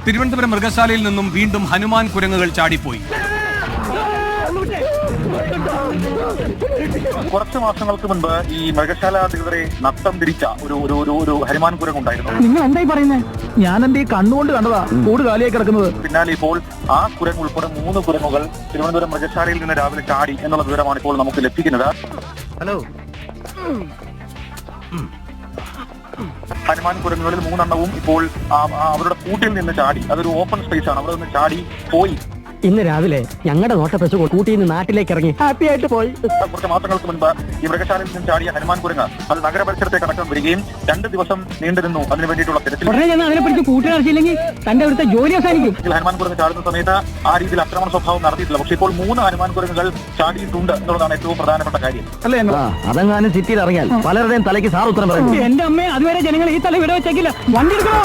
തിരുവനന്തപുരം മൃഗശാലയിൽ നിന്നും വീണ്ടും ഹനുമാൻ കുരങ്ങുകൾ ചാടിപ്പോയി. കുറച്ച് മാസങ്ങൾക്ക് മുൻപ് ഈ മൃഗശാല അധികൃതരെ നട്ടം തിരിച്ച ഒരു ഹനുമാൻ കുരങ്ങുണ്ടായിരുന്നു. നിങ്ങൾ എന്തായി പറയുന്നത്? ഞാൻ എന്റെ കണ്ണുകൊണ്ട് കണ്ടതാ കൂട് കാലിയായി കിടക്കുന്നത്. പിന്നാലെ ഇപ്പോൾ ആ കുരങ്ങ് ഉൾപ്പെടെ 3 കുരങ്ങുകൾ തിരുവനന്തപുരം മൃഗശാലയിൽ നിന്ന് രാവിലെ ചാടി എന്നുള്ള വിവരമാണ് ഇപ്പോൾ നമുക്ക് ലഭിക്കുന്നത്. ഹലോ. ഹനുമാൻ കുരങ്ങുകളിൽ 3 എണ്ണവും ഇപ്പോൾ അവരുടെ കൂട്ടിൽ നിന്ന് ചാടി. അതൊരു ഓപ്പൺ സ്പേസ് ആണ്, അവിടെ നിന്ന് ചാടി പോയി. ഇന്ന് രാവിലെ ഞങ്ങളുടെ നോട്ടപ്പശു കൂട്ടിയിൽ നിന്ന് നാട്ടിലേക്ക് ഇറങ്ങി ഹാപ്പി ആയിട്ട് പോയി. കുറച്ച് മാസങ്ങൾക്ക് മുൻപ് ഈ മൃഗശാലയിൽ നിന്നും ചാടിയ ഹനുമാൻ കുരങ്ങ് അത് നഗരപരിസരത്തേക്ക് അടക്കം വരികയും 2 ദിവസം നീണ്ടു നിന്നു അതിനു വേണ്ടിയിട്ടുള്ള തിരച്ചിൽ. ഉടനെ ഞാൻ അതിനെപ്പറ്റി കൂട്ടുകാർച്ചില്ലെങ്കിൽ തന്റെ അവിടുത്തെ ജോലി അവസാനിക്കും. ഹനുമാൻ കുരങ്ങ് ചാടുന്ന സമയത്ത് ആ രീതിയിൽ ആക്രമണ സ്വഭാവം നടത്തിയിട്ടില്ല. പക്ഷേ ഇപ്പോൾ 3 ഹനുമാൻ കുരങ്ങുകൾ ചാടിയിട്ടുണ്ട് എന്നുള്ളതാണ് ഏറ്റവും പ്രധാനപ്പെട്ട കാര്യം. അതെങ്ങാനും സിറ്റിയിൽ ഇറങ്ങിയാൽ പലരുടെയും തലയ്ക്ക് സാർ ഉത്തരം പറയും. എന്റെ അമ്മയെ അതുവരെ ജനങ്ങൾ ഈ തല വിട വെച്ചേക്കില്ല. വണ്ടി എടുക്കണോ?